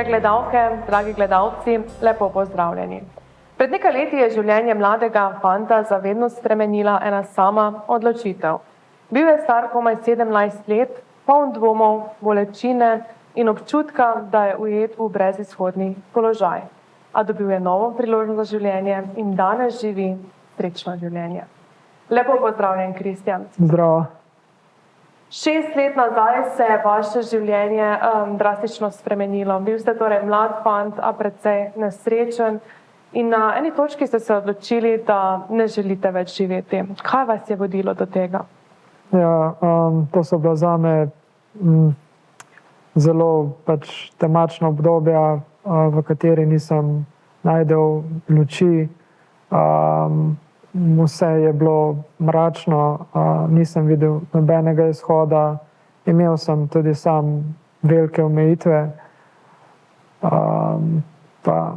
gledalke, dragi gledalci, lepo pozdravljeni. Pred nekaj leti je življenje mladega fanta za vedno spremenila ena sama odločitev. Bil je star komaj 17 let, poln dvomov, bolečine in občutka, da je ujet v brezizhodni položaj. A dobil je novo priložnost za življenje in danes živi srečno življenje. Lepo pozdravljen, Kristjan. Zdravo. 6 let nazaj se je vaše življenje drastično spremenilo. Bil ste torej mlad fant, a precej nesrečen in na eni točki ste se odločili, da ne želite več živeti. Kaj vas je vodilo do tega? Ja, to so bila zame zelo temačna obdobja, v kateri nisem najdel luči. Vse je bilo mračno, nisem videl nobenega izhoda, imel sem tudi sam velike omejitve, pa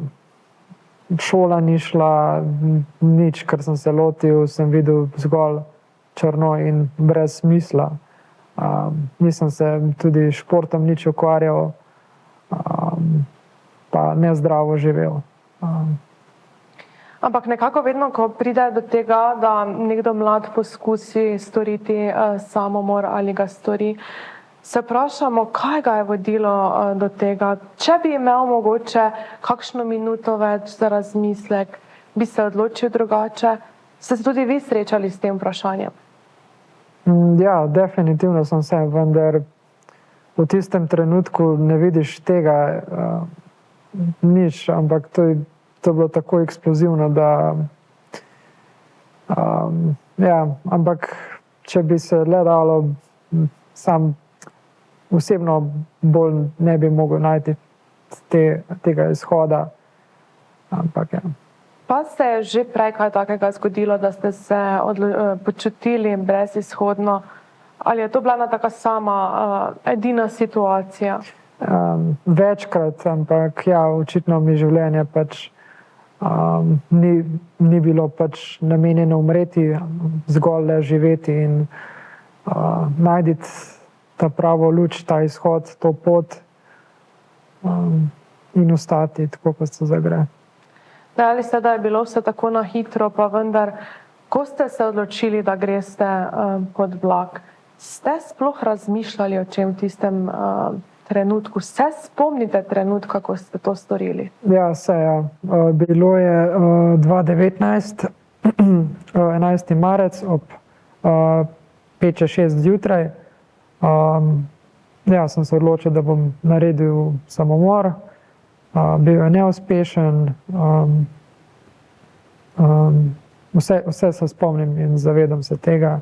šola ni šla, nič, kar sem se lotil, sem videl zgolj črno in brez smisla. Nisem se tudi športom nič ukvarjal, pa nezdravo živel. Ampak nekako vedno, ko pride do tega, da nekdo mlad poskusi storiti samomor ali ga stori, se vprašamo, kaj ga je vodilo do tega. Če bi imel mogoče kakšno minuto več za razmislek, bi se odločil drugače. Ste se tudi vi srečali s tem vprašanjem? Ja, definitivno sem se, vendar v tistem trenutku ne vidiš tega nič, ampak to je bilo tako eksplozivno, da ampak če bi se le dalo, sam osebno bolj ne bi mogel najti tega izhoda. Ampak ja. Pa se je že prej kaj takega zgodilo, da ste se počutili brezizhodno? Ali je to bila ena taka sama edina situacija? Večkrat, ampak ja, očitno mi življenje ni bilo namenjeno umreti, zgolj le živeti in najti ta pravo luč, ta izhod, to pot in ostati tako, kot se zagre. Dejali ste, da je bilo vse tako na hitro, pa vendar, ko ste se odločili, da greste pod vlak, ste sploh razmišljali o čem v tistem trenutku? Se spomnite trenutka, ko ste to storili? Ja, se ja. Bilo je 2019, 11. marec ob 5:06 zjutraj. Ja, sem se odločil, da bom naredil samomor. Bil je neuspešen. Vse se spomnim in zavedam se tega.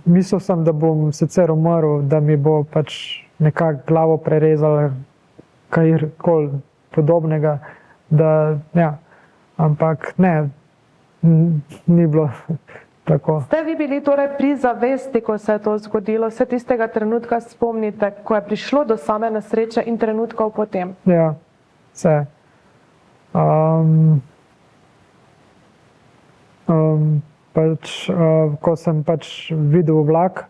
Mislil sem, da bom sicer umrl, da mi bo nekako glavo prerezalo, kajkoli podobnega, ampak ne, ni bilo tako. Ste vi bili torej pri zavesti, ko se je to zgodilo? Se tistega trenutka spomnite, ko je prišlo do same nesreče in trenutkov potem? Ja, se. Ko sem videl vlak,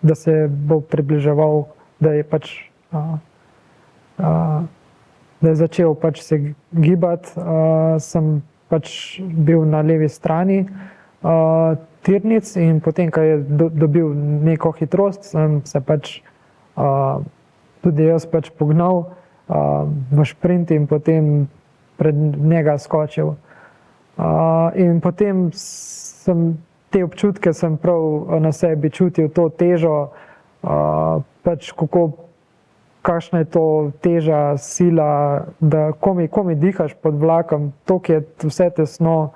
da se bo približeval, da je začel se gibati, sem bil na levi strani tirnic in potem, ko je dobil neko hitrost, sem se tudi jaz pognal v šprint in potem pred njega skočil. In potem te občutke sem prav na sebi čutil, to težo, kakšna je to teža, sila, da komaj dihaš pod vlakom, toliko je vse tesno.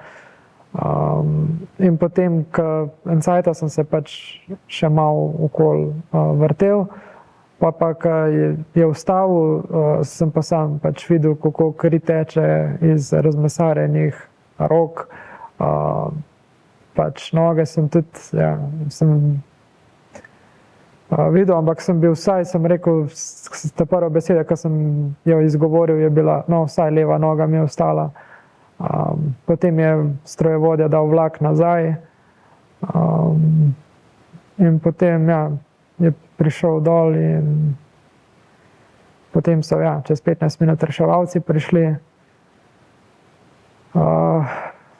In potem, ko en cajta sem se še malo okoli vrtel, pa ko je ustavil, sem pa sam videl, kako kri teče iz razmesarenih rok. Noge sem tudi, videl, ampak sem bil vsaj, sem rekel, ta prva beseda, ko sem jo izgovoril, je bila, vsaj leva noga mi je ostala. Potem je strojevodja dal vlak nazaj in potem je prišel dol in Potem so čez 15 minut reševalci prišli,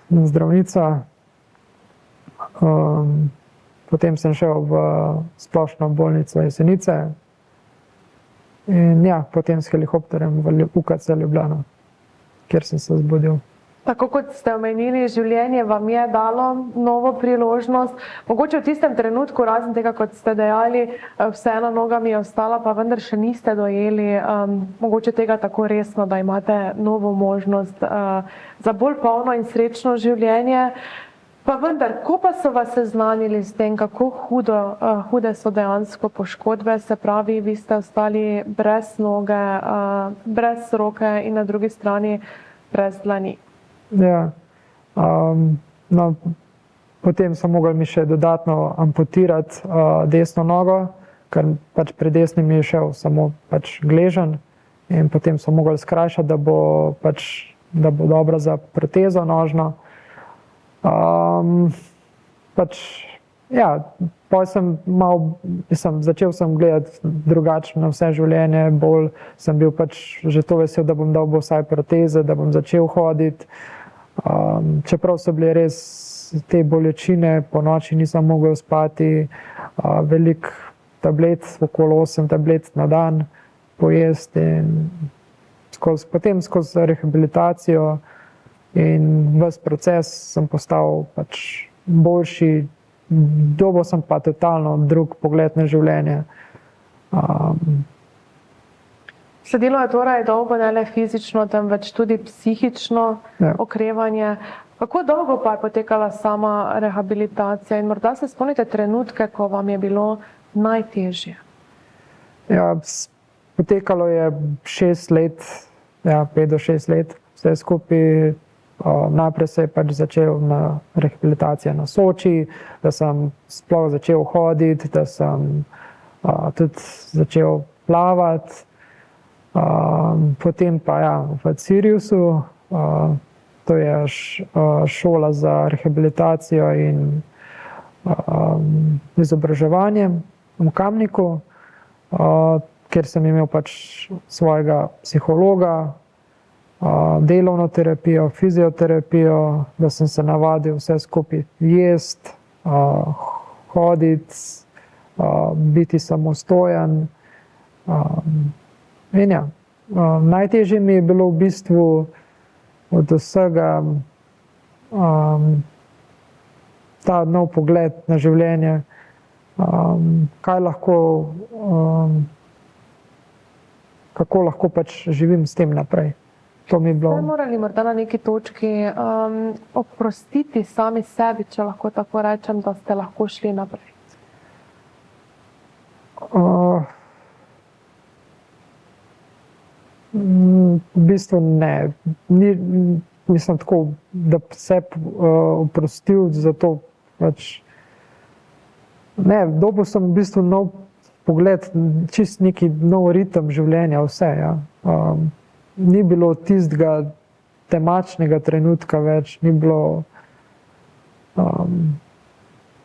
zdravnica. Potem sem šel v splošno bolnico Jesenice in potem s helikopterjem v UKC Ljubljana, kjer sem se zbudil. Tako kot ste omenili, življenje vam je dalo novo priložnost. Mogoče v tistem trenutku, razen tega, kot ste dejali, vseeno noga mi je ostala, pa vendar še niste dojeli mogoče tega tako resno, da imate novo možnost za bolj polno in srečno življenje. Pa vendar, ko pa so vas seznanili s tem, kako hude so dejansko poškodbe, se pravi, vi ste ostali brez noge, brez roke in na drugi strani brez dlani. Potem so mogli mi še dodatno amputirati desno nogo, ker pač pri desni mi je šel samo pač gleženj in potem so mogli skrajšati, da bo dobro za protezo nožno. Začel sem gledati drugače na vse življenje, bolj sem bil že to vesel, da bom dobil vsaj proteze, da bom začel hoditi. Čeprav so bile res te bolečine, po noči nisem mogel spati, veliko tablet, okoli 8 tablet na dan pojesti in potem skozi rehabilitacijo in ves proces sem postal pač boljši, dobil sem pa totalno drug pogled na življenje. Sledilo je torej dolgo ne le fizično, temveč tudi psihično okrevanje. Kako dolgo pa je potekala sama rehabilitacija in morda se spomnite trenutke, ko vam je bilo najtežje? Potekalo je 6 let, 5 do 6 let, vse skupaj. Najprej se je pač začel rehabilitacija na Soči, da sem sploh začel hoditi, da sem tudi začel plavati. Potem pa v Siriusu, to je šola za rehabilitacijo in izobraževanje v Kamniku, kjer sem imel pač svojega psihologa, delovno terapijo, fizioterapijo, da sem se navadil vse skupaj jesti, hoditi, biti samostojen. Najtežje mi je bilo v bistvu od vsega ta nov pogled na življenje, kako lahko pač živim s tem naprej. To mi je bilo. Ste morali morda na neki točki oprostiti sami sebi, če lahko tako rečem, da ste lahko šli naprej? V bistvu ne. Mislim tako, da se oprostil za to. Dobil sem v bistvu nov pogled, čist neki nov ritem življenja, vse. Ni bilo tistega temačnega trenutka več, ni bilo.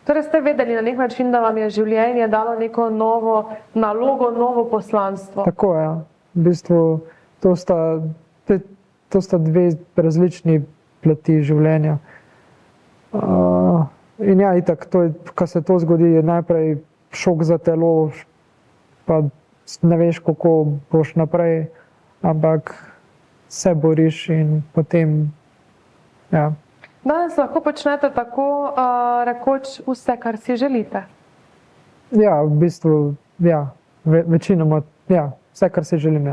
Torej ste vedeli na nek način, da vam je življenje dalo neko novo nalogo, novo poslanstvo? Tako je. V bistvu to sta dve različni plati življenja. In itak, ko se to zgodi, je najprej šok za telo, pa ne veš, kako boš naprej. Ampak se boriš in potem, Danes lahko počnete tako rekoč vse, kar si želite? V bistvu, večinoma, vse, kar si želim,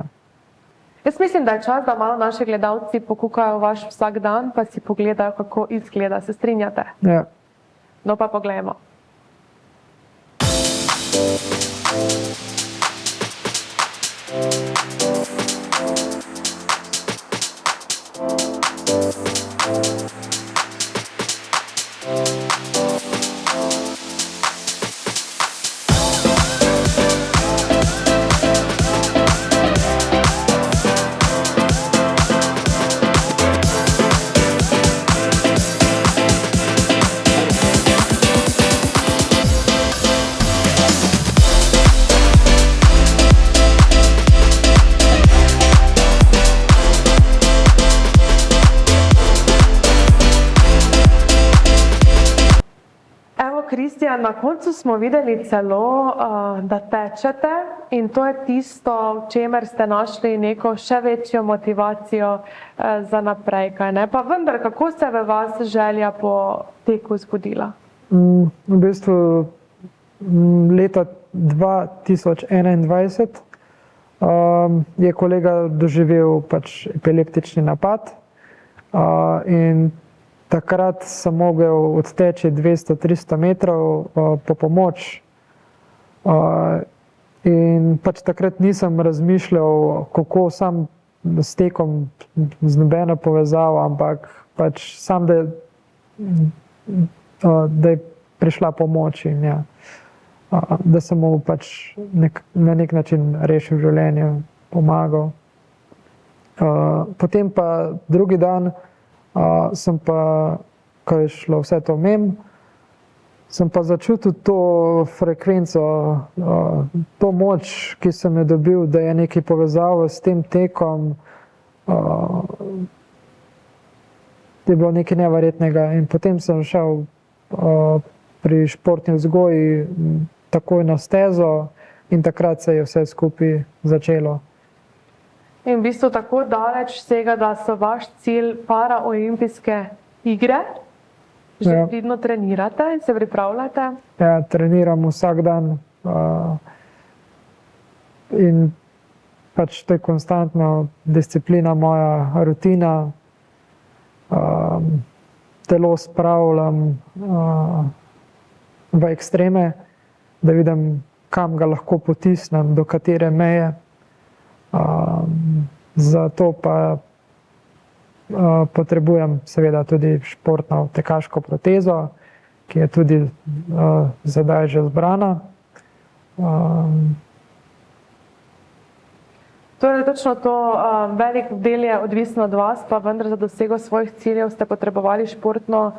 Jaz mislim, da je čas, da malo naši gledalci pokukajo vaš vsak dan, pa si pogledajo, kako izgleda. Se strinjate? No pa poglejmo. Kristjan, na koncu smo videli celo, da tečete in to je tisto, v čemer ste našli neko še večjo motivacijo za naprej. Kaj ne? Pa vendar, kako se v vas želja po teku zgodila? V bistvu leta 2021 je kolega doživel pač epileptični napad in takrat sem mogel odteči 200-300 metrov po pomoč. In pač takrat nisem razmišljal, kako sam s tekom z nobeno povezavo, ampak pač sam, da je prišla pomoč in ja, da sem mu pač na nek način rešil življenje, pomagal. Potem pa drugi dan sem pa, ko je šlo vse to mimo, sem pa začutil to frekvenco, to moč, ki sem jo dobil, da je nekaj povezavo s tem tekom, je bilo nekaj neverjetnega. In potem sem šel pri športni vzgoji takoj na stezo in takrat se je vse skupaj začelo. In v bistvu tako daleč vsega, da so vaš cilj paraolimpijske igre, že pridno trenirate in se pripravljate? Ja, treniram vsak dan in pač to je konstantna disciplina, moja rutina. Telo spravljam v ekstreme, da vidim, kam ga lahko potisnem, do katere meje. Zato pa potrebujem seveda tudi športno tekaško protezo, ki je tudi zdaj že zbrana. Torej, točno to, velik del je odvisno od vas, pa vendar za dosego svojih ciljev ste potrebovali športno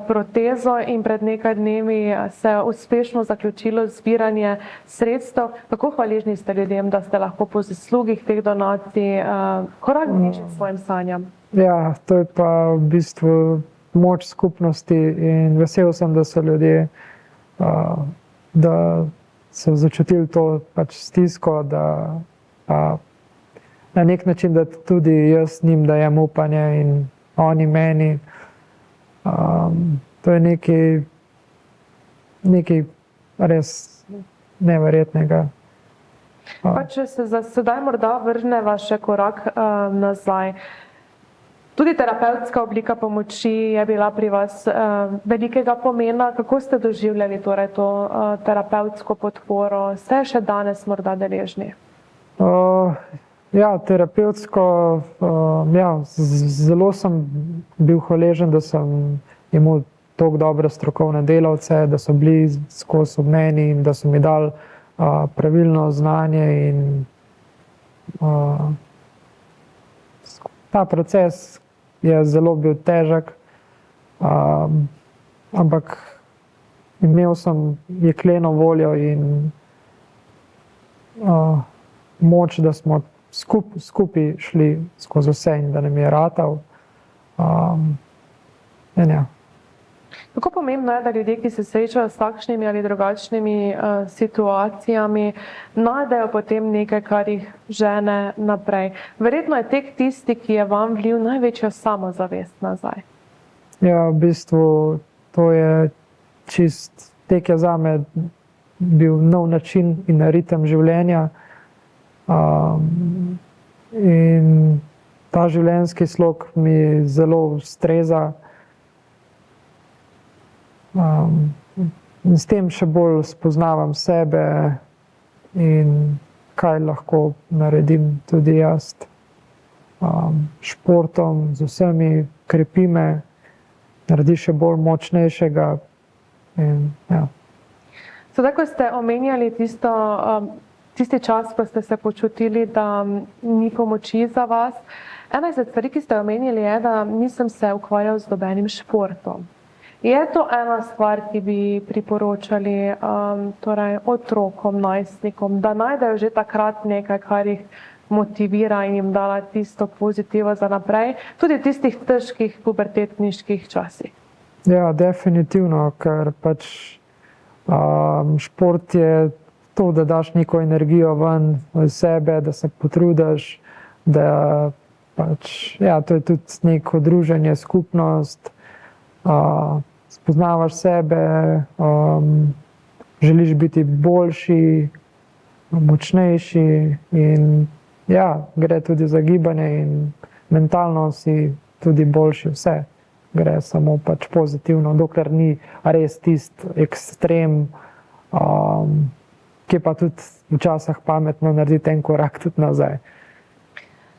protezo in pred nekaj dnevi se je uspešno zaključilo zbiranje sredstev. Kako hvaležni ste ljudem, da ste lahko po zaslugih teh donacij korak bližje svojim sanjam? Ja, to je pa v bistvu moč skupnosti in vesel sem, da so ljudje, da so začutili to pač stisko, da na nek način, da tudi jaz njim dajem upanje in oni meni. To je nekaj res neverjetnega. Pa če se sedaj morda vrneva še korak nazaj. Tudi terapevtska oblika pomoči je bila pri vas velikega pomena. Kako ste doživljali torej to terapevtsko podporo? Ste še danes morda deležni? Ja, terapevtsko, ja, zelo sem bil hvaležen, da sem imel toliko dobre strokovne delavce, da so bili skozi ob meni in da so mi dali pravilno znanje in ta proces je zelo bil težek, ampak imel sem jekleno voljo in moč, da smo skupaj šli skozi vse in da nam je ratal. Kako pomembno je, da ljudje, ki se srečajo s takšnimi ali drugačnimi situacijami, najdejo potem nekaj, kar jih žene naprej. Verjetno je tek tisti, ki je vam vlil največjo samozavest nazaj. Ja, v bistvu to je čist, tek je zame bil nov način in ritem življenja. In ta življenjski slog mi zelo ustreza. S tem še bolj spoznavam sebe in kaj lahko naredim tudi jaz. Športom, z vsemi krepi me, naredi še bolj močnejšega. In, ja. Sedaj, ko ste omenjali tisti čas, ko ste se počutili, da ni pomoči za vas, ena izmed stvari, ki ste omenili, je, da nisem se ukvarjal z nobenim športom. Je to ena stvar, ki bi priporočali torej otrokom, najstnikom, da najdejo že takrat nekaj, kar jih motivira in jim dala tisto pozitivo za naprej, tudi v tistih težkih pubertetniških časih? Ja, definitivno, ker pač Šport je to, da daš neko energijo ven iz sebe, da se potrudiš, da pač, ja, to je tudi neko druženje, skupnost, spoznavaš sebe, želiš biti boljši, močnejši in ja, gre tudi za gibanje in mentalno si tudi boljši vse. Gre samo pač pozitivno, dokler ni res tisti ekstrem, ki je pa tudi včasih pametno narediti en korak tudi nazaj.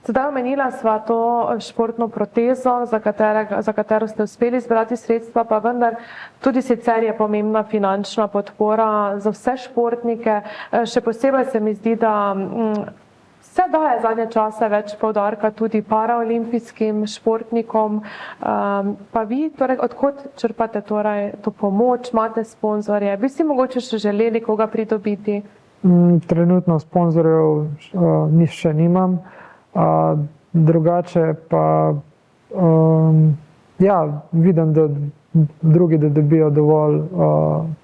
Sedaj omenila sva to športno protezo, za katero ste uspeli zbrati sredstva, pa vendar tudi sicer je pomembna finančna podpora za vse športnike. Še posebej se mi zdi, da se daje zadnje čase več poudarka tudi paraolimpijskim športnikom. Pa vi, torej, odkot črpate torej to pomoč, imate sponzorje? Bi si mogoče še želeli koga pridobiti? Trenutno sponzorjev še nimam. Drugače pa ja, vidim, da drugi da dobijo dovolj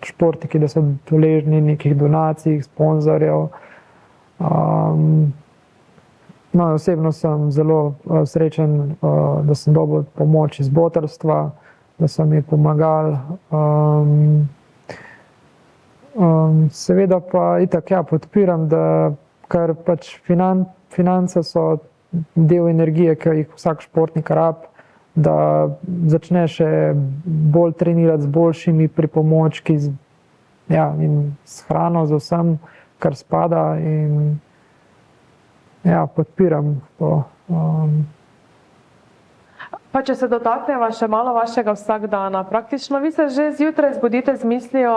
športniki, da so deležni nekih donacij, sponzorjev. No, osebno sem zelo srečen, da sem dobil pomoč iz botrstva, da so mi pomagali. Seveda pa itak ja, podpiram, da ker pač finance so del energije, ki jih vsak športnik rab, da začne še bolj trenirati z boljšimi pripomočki, ja, in s hrano, z vsem, kar spada, in ja, podpiram to. Pa če se dotakneva še malo vašega vsakdana. Praktično vi se že zjutraj zbudite z mislijo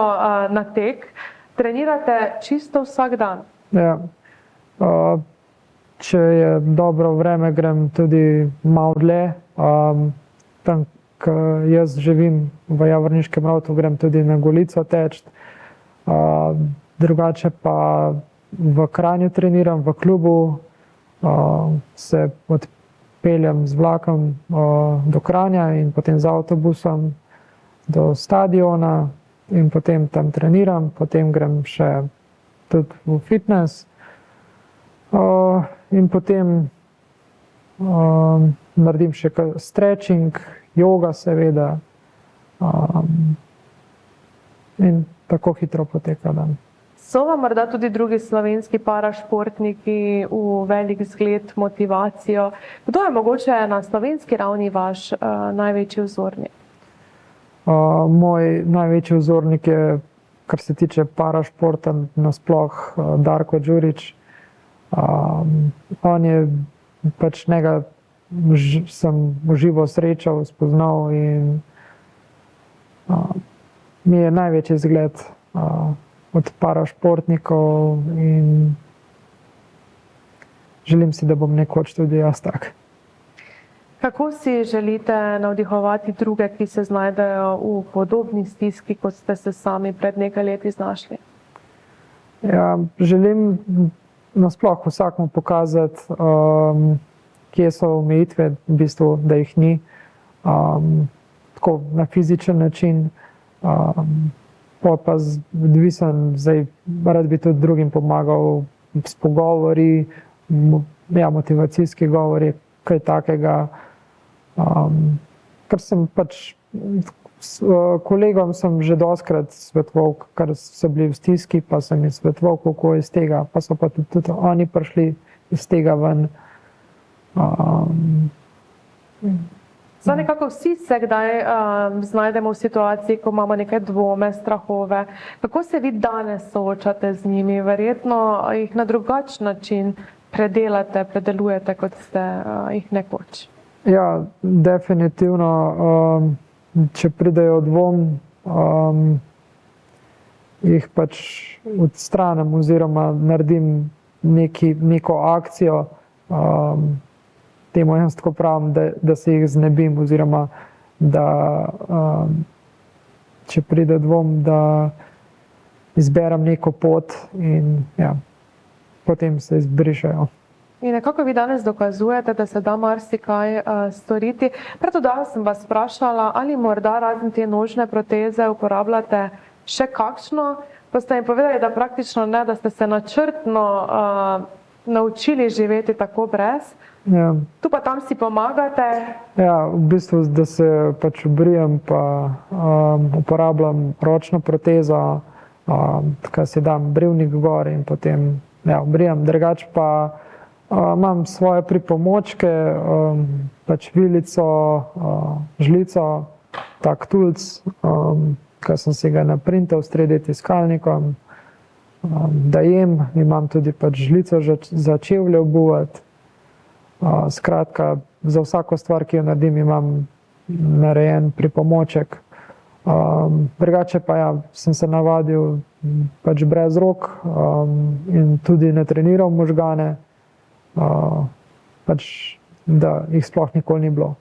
na tek, trenirate čisto vsak dan. Ja. Če je dobro vreme, grem tudi malo dlje. Tam, ko jaz živim v Javorniškem Rotu, grem tudi na Golico teč. Drugače pa v Kranju treniram, v klubu. Se odpeljem z vlakom do Kranja in potem z avtobusom do stadiona in potem tam treniram. Potem grem še tudi v fitness. In potem naredim še stretching, joga seveda, in tako hitro poteka dan. So vam morda tudi drugi slovenski parašportniki v velik zgled, motivacijo? Kdo je mogoče na slovenski ravni vaš največji vzornik? Moj največji vzornik je, kar se tiče parašporta, nasploh Darko Đurić. On je pač njega sem v živo srečal, spoznal in mi je največji zgled od parašportnikov in želim si, da bom nekoč tudi jaz tak. Kako si želite navdihovati druge, ki se znajdejo v podobni stiski, kot ste se sami pred nekaj leti znašli? Ja, želim nasploh vsakmu pokazati, kje so omejitve, v bistvu, da jih ni, tako na fizičen način, pa odvisen, zdaj rad bi tudi drugim pomagal s pogovori, ja, motivacijski govori, kaj takega. Ker sem pač s kolegom sem že dostikrat svetoval, ker so bili v stiski, pa sem jim svetoval, kako iz tega, pa so pa tudi oni prišli iz tega ven. Zdaj nekako vsi se kdaj znajdemo v situaciji, ko imamo neke dvome, strahove. Kako se vi danes soočate z njimi? Verjetno jih na drugačen način predelujete, kot ste jih nekoč. Ja, definitivno. Če pridejo dvom, jih pač odstranim oziroma naredim neko akcijo. Temu jaz tako pravim, da se jih znebim oziroma da če pride dvom, da izberem neko pot in ja, potem se izbrišejo. In nekako vi danes dokazujete, da se da marsikaj storiti. Preto danes sem vas vprašala, ali morda razen te nožne proteze uporabljate še kakšno, pa ste mi povedali, da praktično ne, da ste se načrtno naučili živeti tako brez. Ja. Tu pa tam si pomagate. Ja, v bistvu, da se pač obrijem, pa uporabljam ročno protezo, tako si dam brivnik gor in potem obrijem. Drugače pa imam svoje pripomočke, pač vilico, žlico, tak tulc, ki sem si ga naprintal s 3D tiskalnikom, da jem, imam tudi pač žlico za čevlje obuvati. Skratka, za vsako stvar, ki jo naredim, imam narejen pripomoček. Drugače pa sem se navadil pač brez rok in tudi ne treniral možgane, pač, da jih sploh nikoli ni bilo.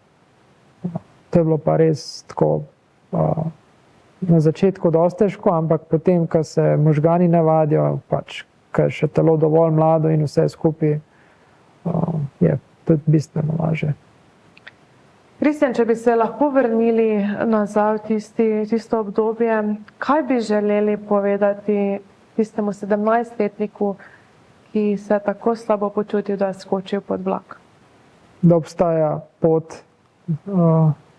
To je bilo pa res tako na začetku dosti težko, ampak potem, ko se možgani navadijo, pač, ko je še telo dovolj mlado in vse skupaj, je tudi bistveno lažje. Kristjan, če bi se lahko vrnili nazaj v tisto obdobje, kaj bi želeli povedati tistemu 17-letniku, ki se je tako slabo počutil, da je skočil pod vlak? Da obstaja pot,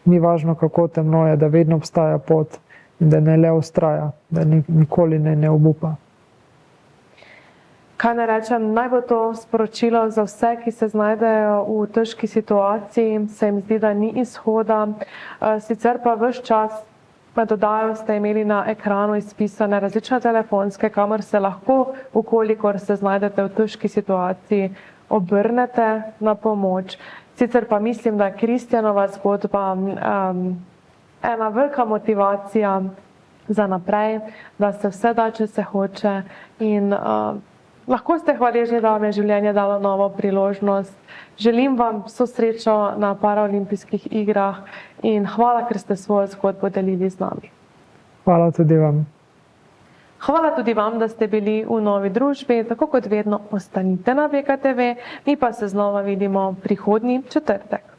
ni važno, kako temno je, da vedno obstaja pot in da ne le vztraja, da nikoli ne obupa. Kaj ne rečem, naj bo to sporočilo za vse, ki se znajdejo v težki situaciji, se jim zdi, da ni izhoda. Sicer pa ves čas med oddajo ste imeli na ekranu izpisane različne telefonske, kamor se lahko, ukolikor se znajdete v težki situaciji, obrnete na pomoč. Sicer pa mislim, da je Kristjanova zgodba ena velika motivacija za naprej, da se vse da, če se hoče, in lahko ste hvaležni, da vam je življenje dalo novo priložnost. Želim vam vso srečo na paraolimpijskih igrah in hvala, ker ste svojo zgodbo delili z nami. Hvala tudi vam. Hvala tudi vam, da ste bili v Novi družbi. Tako kot vedno, ostanite na VKTV, mi pa se znova vidimo prihodnji četrtek.